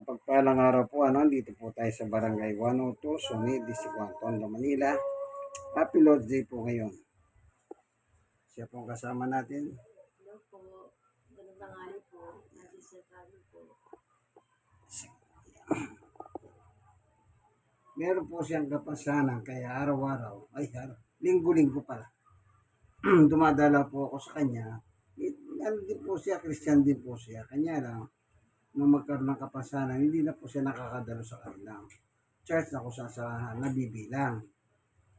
Pagpalang araw po, dito po tayo sa Barangay 102, Suni, District 1, Tondo, Manila. Happy Lord's Day po ngayon. Siya pong kasama natin. Hello po. Magandang tanghali po. Nagsisipado po. Meron po siyang kapasanan, kaya araw-araw, linggo-linggo pala. Dumadala po ako sa kanya. Ano din po siya, Christian din po siya. Kanya lang, nung magkaroon ng kapasanan, hindi na po siya nakakadalo sa kanilang church na kung sa nabibilang.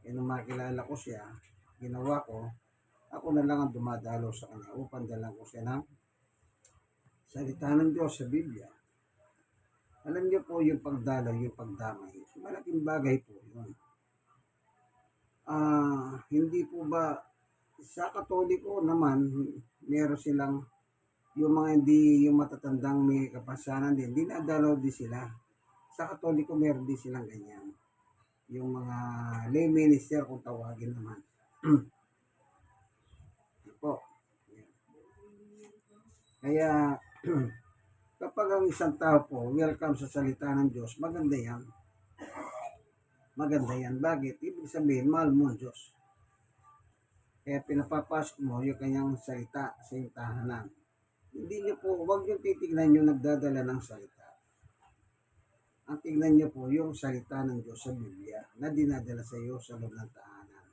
E nung makilala ko siya, ginawa ko, ako na lang ang dumadalo sa kanya upang dalang ko siya ng salita ng Diyos sa Biblia. Alam niyo po yung pagdalaw, yung pagdamay, malaking bagay po yun. Hindi po ba sa Katoliko naman, meron silang yung mga hindi, yung matatandang may kapasanan din, dinadalaw din sila. Sa Katoliko meron din silang ganyan. Yung mga lay minister kung tawagin naman. Po. Kaya kapag ang isang tao po welcome sa salita ng Diyos, maganda yan. Maganda yan. Bakit? Ibig sabihin, mahal mo ang Diyos. Kaya pinapapasok mo yung kanyang salita sa iyong tahanan. Hindi niyo po, huwag yung titignan yung nagdadala ng salita. Ang tignan niyo po yung salita ng Diyos sa Biblia na dinadala sa iyo sa loob ng tahanan.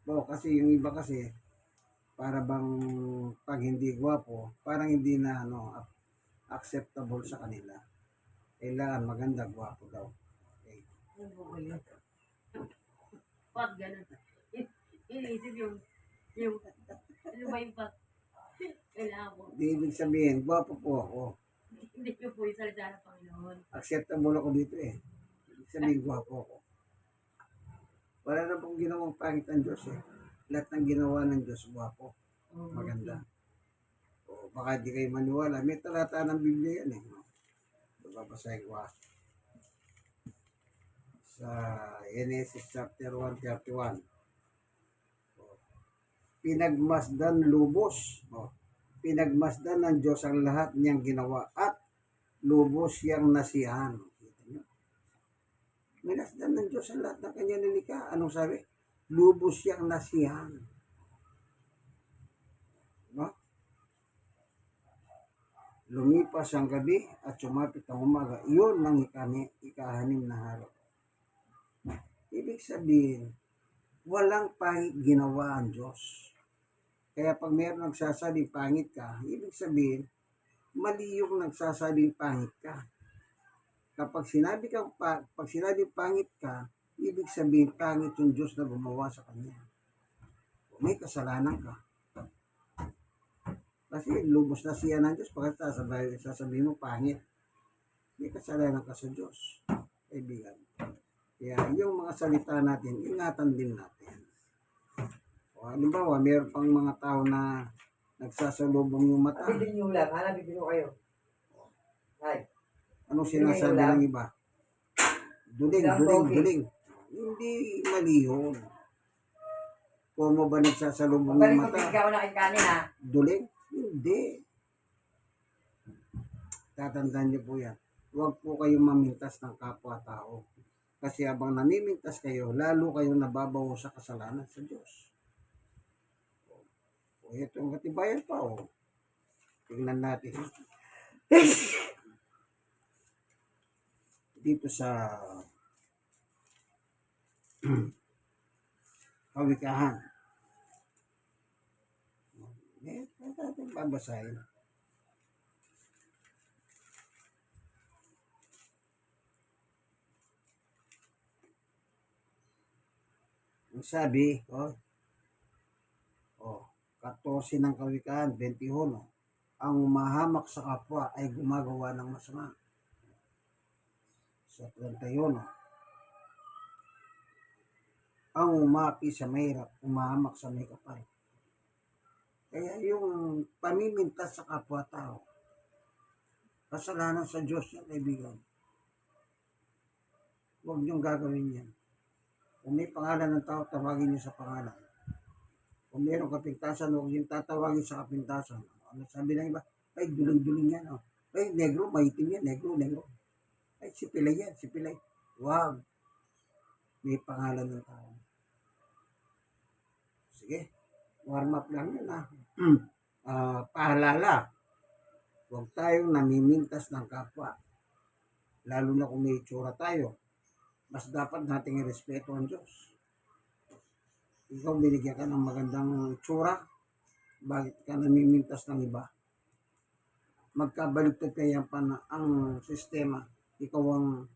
Po, kasi yung iba kasi, para bang pag hindi gwapo, parang hindi na acceptable sa kanila. Kailangan maganda, gwapo daw. Okay. Ano po ba yun? Pat, ganun. Iniisip yung, ano ba yung pat? Kailangan po. Di ibig sabihin, gwapo po ako. Hindi ko po yung salita ng Panginoon. Acceptable ako dito eh. Ibig sabihin, gwapo ako. Wala na pong ginawang pangit ang Diyos eh. Lahat ng ginawa ng Diyos, gwapo. Maganda. O baka di kayo maniwala. May talata ng Biblia yan eh. Babasahin ko sa Genesis chapter 1:31. Pinagmasdan lubos. Pinagmasdan ng Diyos ang lahat niyang ginawa at lubos siyang nasiyahan. Minasdan ng Diyos ang lahat ng kanyang nilikha. Anong sabi? Lubos siyang nasiyahan. No? Lumipas ang gabi at sumapit ang umaga. Iyon ang ikahanim na araw. Ibig sabihin, walang pangit ginawa ang Diyos. Kaya pag mayroong nagsasabing pangit ka, ibig sabihin, mali yung nagsasabing pangit ka. Kapag sinabing pangit ka, ibig sabihin pangit yung Diyos na gumawa sa kanya. May kasalanan ka. Kasi lubos na siya ng Diyos, pagkat sasabihin mo pangit. May kasalanan ka sa Diyos. Kaibigan. Kaya yung mga salita natin, ingatan din natin. O halimbawa, mayroon pang mga tao na nagsasalubong yung mata. Bibili nyo lang, bibili kayo. Ay. Anong sinasabi ng iba? Duling. Hindi mali yun. Kung mo ba nagsasalubong yung mata? Balik ko na kay kanin ha. Duling? Hindi. Tatandaan niyo po yan. Huwag po kayong mamintas ng kapwa-tao. Kasi habang namimintas kayo, lalo kayong nababaw sa kasalanan sa Diyos. O ito ang katibayan pa o. Tingnan natin. Dito sa Kawikahan. Natin babasahin. Ang sabi, 14 ng Kawikahan, 21, ang umahamak sa kapwa ay gumagawa ng masama. Sa 31, ang umapi sa mahirap, umahamak sa may kapal. Kaya yung pamimintas sa kapwa-tao, kasalanan sa Diyos yan, kaibigan. Huwag niyong gagawin yan. Kung may pangalan ng tao, tawagin niyo sa pangalan. Kung mayroong kapintasan, huwag niyong tatawagin sa kapintasan. Ano sabi ng iba? Ay, duling-duling yan. Ay, negro, maitim yan. Negro. Ay, si Pilay yan, si Pilay. Wag. May pangalan ng tao. Sige. Warm up lang yun, ha. Paalala. Huwag tayong namimintas ng kapwa. Lalo na kung may itsura tayo. Mas dapat nating irespeto ang Diyos. Ikaw binigyan ka ng magandang itsura. Bakit ka namimintas ng iba? Magkabaligtad kaya ang sistema. Ikaw ang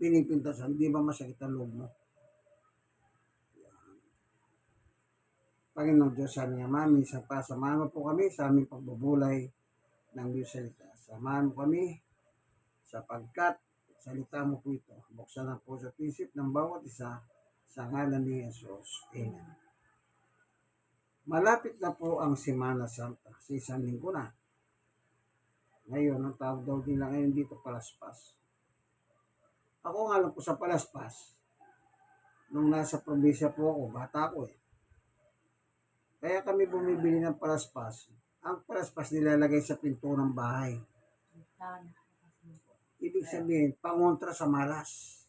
pinipintasan. Di ba masakit ang loob mo? Panginoon Diyos, sa aming Ama, minsan pa, samahan mo po kami sa aming pagbubulay ng iyong salita. Samahan mo kami sapagkat salita mo po ito. Buksan ang puso at isip ng bawat isa sa ngalan ni Jesus. Amen. Malapit na po ang Semana Santa. Sa isang linggo na. Ngayon, ang tawag daw nila ngayon dito, Palaspas. Ako nga lang po sa Palaspas. Nung nasa probinsya po ako, bata ako eh. Kaya kami bumibili ng Palaspas. Ang Palaspas nilalagay sa pinto ng bahay. Ibig sabihin, pangontra sa malas.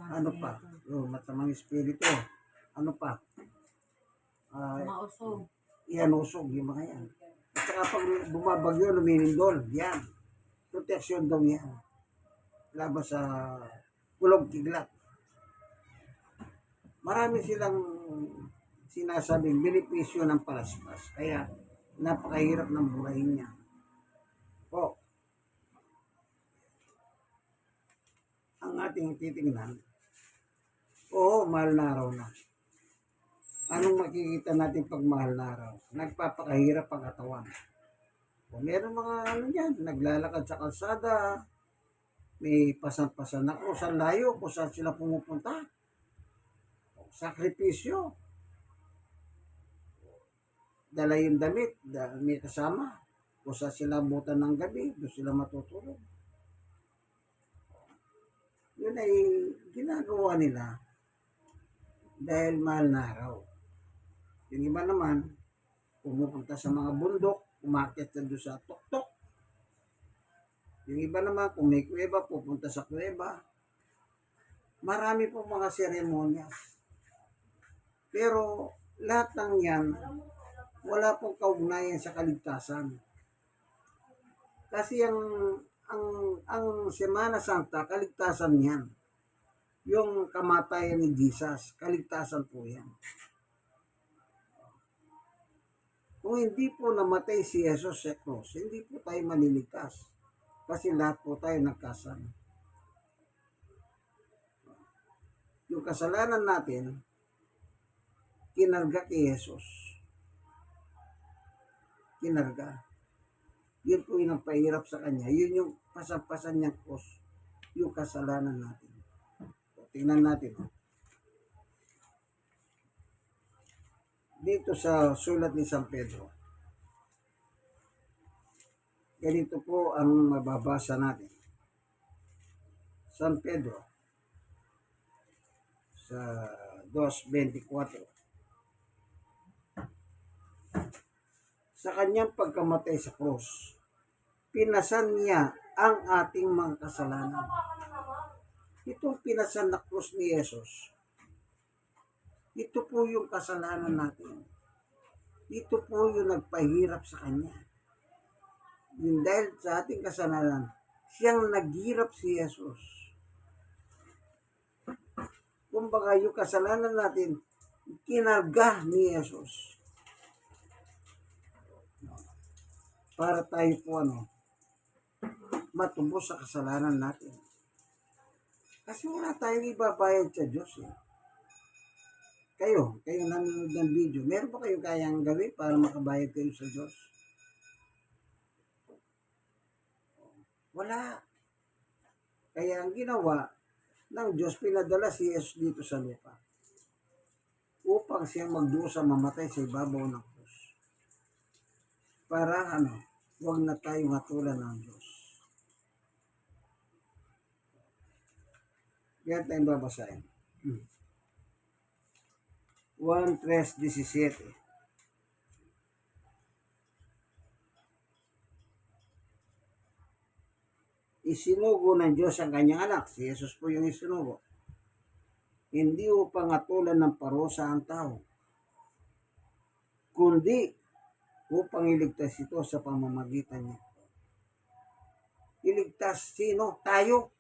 Ano pa? Masamang espiritu. Ano pa? Mausog. Ianusog yung mga yan. At saka pag bumabagyo, luminindol. Yan. Proteksyon daw yan. Laban sa kulog kidlat. Marami silang sinasabing benepisyo ng Palaspas. Kaya napakahirap ng buhayin niya. Po. Ang ating titingnan, oo, mahal na araw na. Anong makikita natin pag mahal na araw? Nagpapakahirap ang katawan. Kung meron mga yan, naglalakad sa kalsada, may pasan-pasan na kung saan layo, kung saan sila pumupunta. Sakripisyo. Dala yung damit, may kasama. Kung saan sila butan ng gabi, doon sila matutulog. Yun ay ginagawa nila dahil mahal na araw. Yung iba naman, pumupunta sa mga bundok, umakyat na doon sa tuktok. Yung iba naman, kung may kuweba, pupunta sa kuweba. Marami pong mga seremonyas. Pero lahat ng yan, wala pong kaugnayan sa kaligtasan. Kasi ang Semana Santa, kaligtasan yan. Yung kamatayan ni Jesus, kaligtasan po yan. Kung hindi po namatay si Jesus sa krus, hindi po tayo maliligtas. Kasi lahat po tayo nagkasala. Yung kasalanan natin, kinarga kay Jesus. Kinarga. Yun po yung nagpahirap sa kanya. Yun yung pasampasan niyang krus. Yung kasalanan natin. So, tingnan natin. Dito sa sulat ni San Pedro. Ganito po ang mababasa natin. San Pedro sa 2:24. Sa kanyang pagkamatay sa krus, pinasan niya ang ating mga kasalanan. Itong pinasan na krus ni Jesus, ito po yung kasalanan natin. Ito po yung nagpahirap sa kanya. Yung dahil sa ating kasalanan, siyang naghirap si Jesus. Kumbaga yung kasalanan natin, kinarga ni Jesus. Para tayo po matubos sa kasalanan natin. Kasi wala tayong ibabayad sa Diyos eh. Kayo nanonood ng video, meron ba kayong kayang gawin para makabayad kayo sa Diyos? Wala. Kaya ang ginawa ng Diyos, pinadala si Jesus dito sa lupa upang siyang magdusa, mamatay sa ibabaw ng krus. Para huwag na tayong hatulan ng Diyos. Yan tayong babasahin. 1:3:17. isinugo ng Diyos ang kanyang anak. Si Jesus po yung isinugo. Hindi upang atulan ng parusa ang tao, kundi upang iligtas ito sa pamamagitan niya. Iligtas sino? Tayo.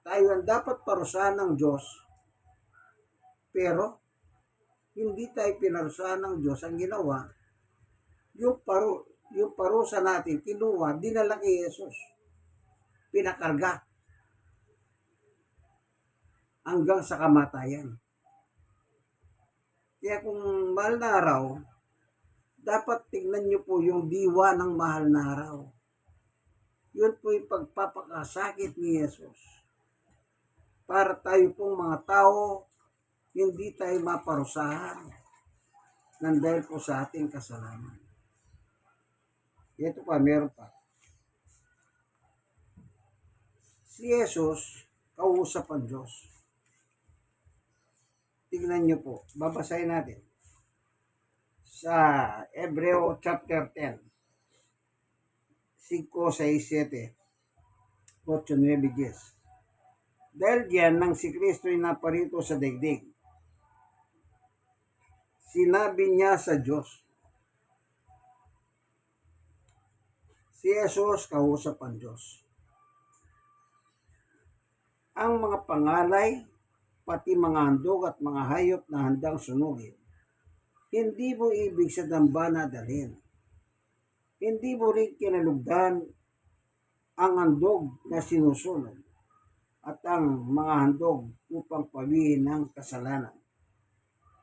Tayo ang dapat parusahan ng Diyos. Pero, hindi tayo pinarusahan ng Diyos. Ang ginawa, yung parusa natin, kinuha, dinala kay Jesus. Pinakarga. Hanggang sa kamatayan. Kaya kung mahal na araw, dapat tingnan nyo po yung diwa ng mahal na araw. Yun po yung pagpapakasakit ni Jesus. Para tayo pong mga tao, hindi tayo maparusahan nang dahil po sa ating kasalanan. Ito pa, meron pa. Si Jesus, kausap ang Diyos. Tingnan nyo po, babasahin natin. Sa Hebreo chapter 10, 5, 6, 7, 8, 9, 10. Dahil diyan nang si Kristo ay naparito sa daigdig, sinabi niya sa Diyos. Si Jesus, kausap ang Diyos. Ang mga pangalay, pati mga handog at mga hayop na handang sunugin, hindi mo ibig sa dambana dalhin. Hindi mo rin kinalugdan ang handog na sinusunod at ang mga handog upang pawiin ng kasalanan.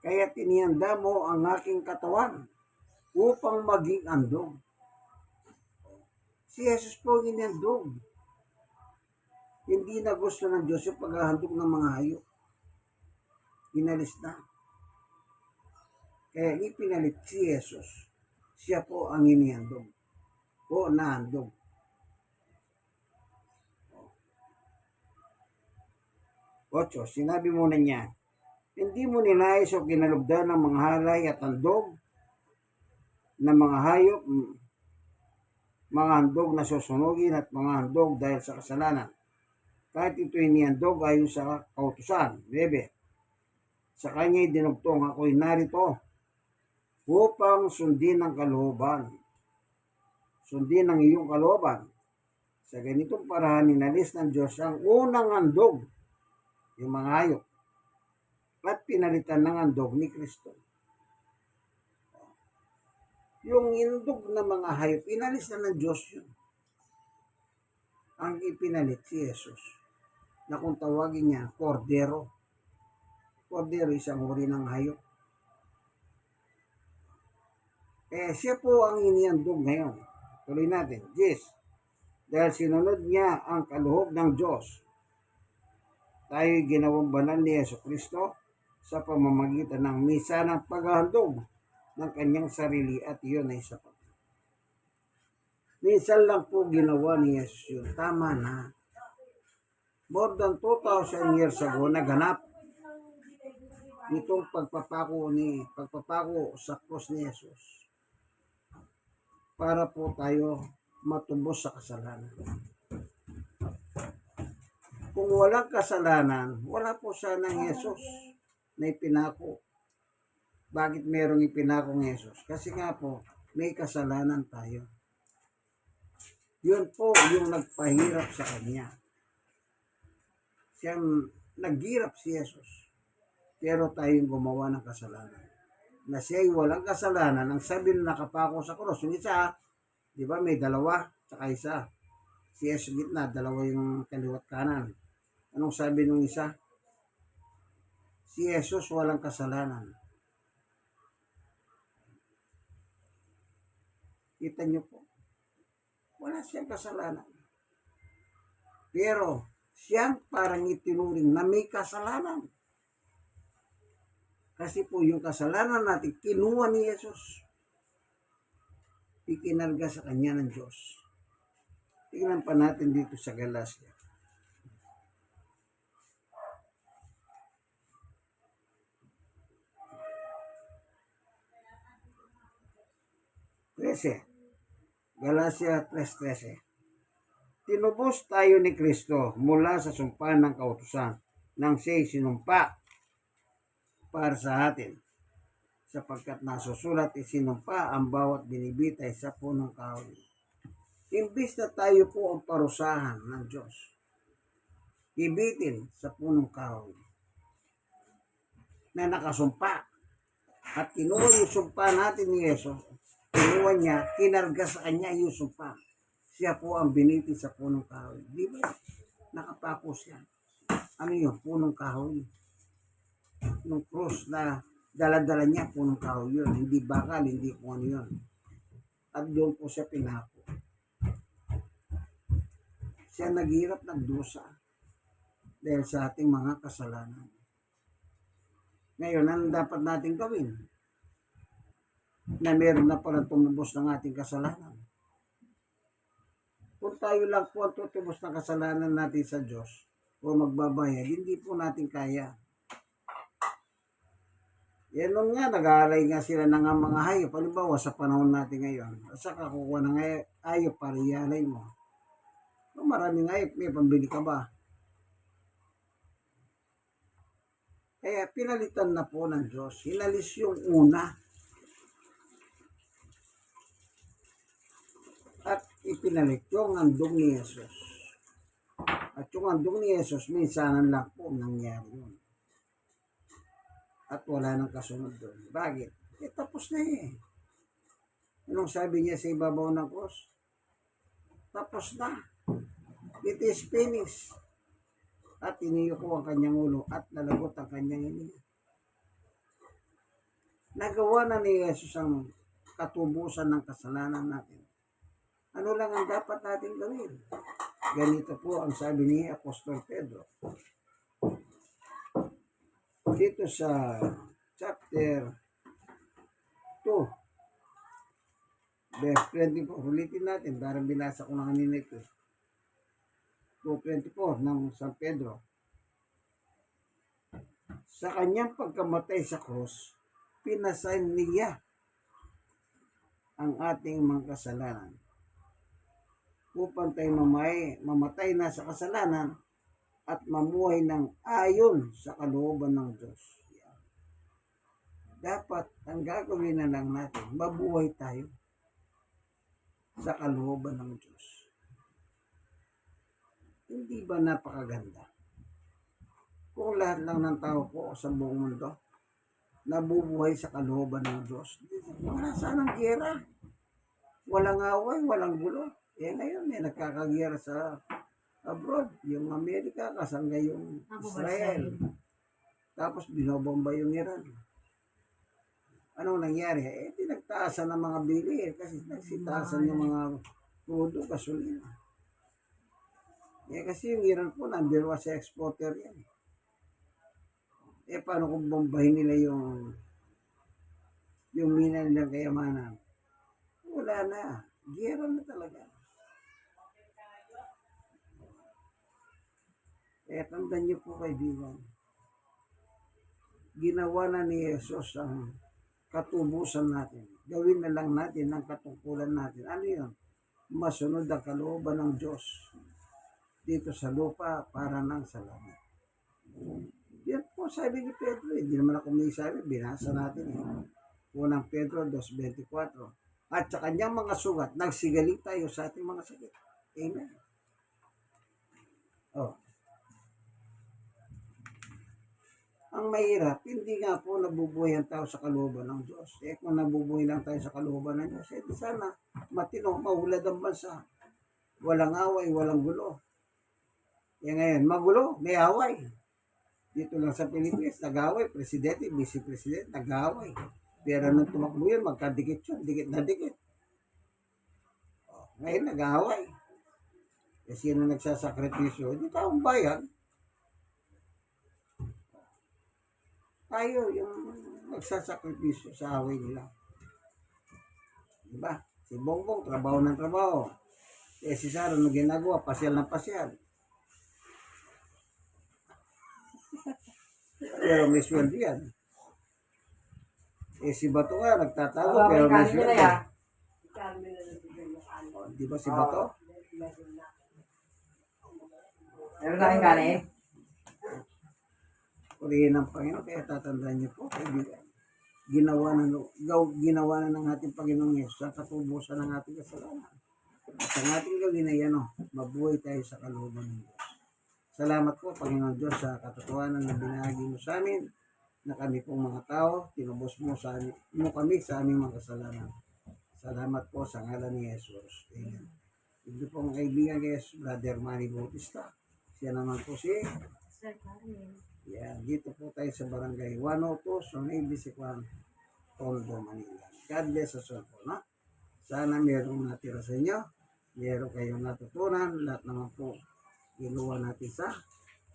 Kaya tinihanda mo ang aking katawan upang maging handog. Si Jesus po ginandog. Hindi na gusto ng Diyos yung paghahandog ng mga hayop. Inalis na. Kaya ipinalit si Jesus. Siya po ang inihandog. O nahandog. Ocho, sinabi muna niya, hindi mo ninais o kinalugdan ng mga halay at handog ng mga hayop, mga handog na susunugin at mga handog dahil sa kasalanan. Kahit ito'y nihandog ayon sa kautusan. 9. Sa kanya'y dinugtong, ako'y narito upang sundin ang kalooban. Sundin ang iyong kalooban. Sa ganitong paraan, ninalis ng Diyos ang unang handog, yung mga hayop, at pinalitan ng handog ni Kristo. Yung indog na mga hayop, inalis na ng Diyos yun. Ang ipinalit si Jesus, na kung tawagin niya, kordero. Kordero, isang uri ng hayop. Siya po ang inihandog ngayon. Tuloy natin. Yes. Dahil sinunod niya ang kaloob ng Diyos, tayo'y ginawang banal ni Jesucristo sa pamamagitan ng misa ng paghahandog ng kanyang sarili at iyon ay sapat. Minsan lang po ginawa ni Jesus yun. Tama na. More than 2,000 years ago, naganap itong pagpapako sa krus ni Jesus para po tayo matubos sa kasalanan. Kung walang kasalanan, wala po sanang Jesus na ipinako. Bakit merong ipinako ng Jesus? Kasi nga po, may kasalanan tayo. Yun po yung nagpahirap sa kanya. Siyang naghirap si Jesus. Pero tayong gumawa ng kasalanan. Na siya'y walang kasalanan. Ang sabi na nakapako sa krus. Yung isa, di ba may dalawa, tsaka isa. Si Jesus gitna, dalawa yung kaliwat kanan. Anong sabi nung isa? Si Jesus walang kasalanan. Kita niyo po. Wala siyang kasalanan. Pero, siyang parang itinuring na may kasalanan. Kasi po yung kasalanan natin, kinuha ni Jesus. Ikinarga sa kanya ng Diyos. Tingnan pa natin dito sa Galacia. Galacia 3:13. tinubos tayo ni Kristo mula sa sumpa ng kautusan nang siya'y sinumpa para sa atin. Sapagkat nasusulat isinumpa ang bawat binibitay sa punong kahoy. Imbis na tayo po ang parusahan ng Diyos, ibitin sa punong kahoy na nakasumpa. At kinuha yung sumpa natin ni Yeso, kinuha niya, kinarga sa kanya yung sumpa. Siya po ang biniti sa punong kahoy. Di ba? Nakapako siya. Ano yun? Punong kahoy. Nung cross na dala-dala niya, punong kahoy yun. Hindi bakal, hindi kung ano yun. At doon po siya pinako. Siya naghirap ng dusa dahil sa ating mga kasalanan. Ngayon, ano dapat natin gawin? Na meron na palang tumubos ng ating kasalanan. Kung tayo lang po ang tutubos ng kasalanan natin sa Diyos o magbabayad, hindi po natin kaya. Yan nun nga, nag-aalay nga sila ng mga hayop. Halimbawa, sa panahon natin ngayon, sa kakukuha ng hayop para ialay mo. Kung maraming hayop, may pambili ka ba? Kaya pinalitan na po ng Diyos. Hinalis yung una. At ipinalit yung handog ni Jesus. At yung handog ni Jesus, minsanan lang po nangyari yun. At wala nang kasunod doon. Bakit? Tapos na eh. Anong sabi niya sa ibabaw ng cross? Tapos na. It is finished. At iniyuko ang kanyang ulo at nalagot ang kanyang hininga. Nagawa na ni Jesus ang katubusan ng kasalanan natin. Ano lang ang dapat natin gawin? Ganito po ang sabi ni Apostol Pedro. Dito sa chapter 2, verse 24. Ulitin natin, parang binasa ko na kanina ito. 2:24 ng San Pedro. Sa kanyang pagkamatay sa krus, pinasign niya ang ating mga kasalanan upang tayo mamatay na sa kasalanan at mamuhay ng ayon sa kalooban ng Diyos. Dapat ang gagawin na lang natin, mabuhay tayo sa kalooban ng Diyos. Hindi ba napakaganda? Kung lahat lang ng tao po sa buong mundo nabubuhay sa kalooban ng Diyos, wala sanang giyera. Walang away, walang gulo. Ngayon may nagkakagiyera sa abroad. Yung Amerika, kasangga yung Israel. Tapos binobomba yung Iran. Anong nangyari? Pinagtaasan ng mga bili kasi nagsitaasan yung mga crudo, gasolina. Kasi yung Iran po, number 1 sa exporter yan. Paano kung bombahin nila yung mina nilang kayamanan? Wala na. Giyera na talaga. Tandaan niyo po, kaibigan. Ginawa na ni Jesus ang katubusan natin. Gawin na lang natin ang katungkulan natin. Ano yun? Masunod ang kalooban ng Diyos dito sa lupa para ng salamat. Yan po sabi ni Pedro. Hindi naman ako may sabi. Binasa natin. Unang Pedro 2:24. At sa kanyang mga sugat, nagsigaling tayo sa ating mga sakit. Amen. Ang mahirap, hindi nga po nabubuhay ang tao sa kalooban ng Diyos. Kung nabubuhay lang tayo sa kalooban ng Diyos, di sana matino, mahulad ang bansa. Walang away, walang gulo. Ngayon, magulo, may away. Dito lang sa Pilipinas, nag-away, presidente, vice-presidente, nag-away. Pero nung tumakbo yun, magkadikit yun, dikit na dikit. Ngayon, nag-away. Sino nagsasakripisyo? Di taong bayan. Tayo yung magsasakripisyo sa away nila. Diba? Si Bongbong, trabaho ng trabaho. Si Sara, ano ginagawa? Pasyal ng pasyal. Pero may sweldo yan. Si Bato nga, nagtatago, pero may sweldo. Di ba si Bato? Meron na kayong kanin? Purihin ng Panginoon, kaya tatandaan niyo po, kaibigan. Ginawa na ng ating Panginoong Yesus ang katubusan ng ating kasalanan. At ang ating gawin ay mabuhay tayo sa kalooban ng Diyos. Salamat po, Panginoon Diyos, sa katotohanan na binahagi mo sa amin na kami pong mga tao, tinubos mo kami sa aming mga kasalanan. Salamat po sa ngalan ni Jesus. Amen. Ito pong kaibigan kay Jesus, Brother Manny Bautista. Siya naman po si Sir Karen. yan, dito po tayo sa barangay 102, Son ABC Kwan, Tondo, Manila. God bless us all po, no? Sana mayroong natira sa inyo, mayroong kayong natutunan, lahat naman po ginuha natin sa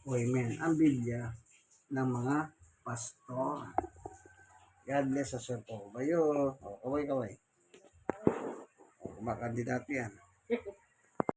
Amen, ang Biblia ng mga pastor. God bless us all po. Bayo, kaway-kaway. Kumakandidato yan.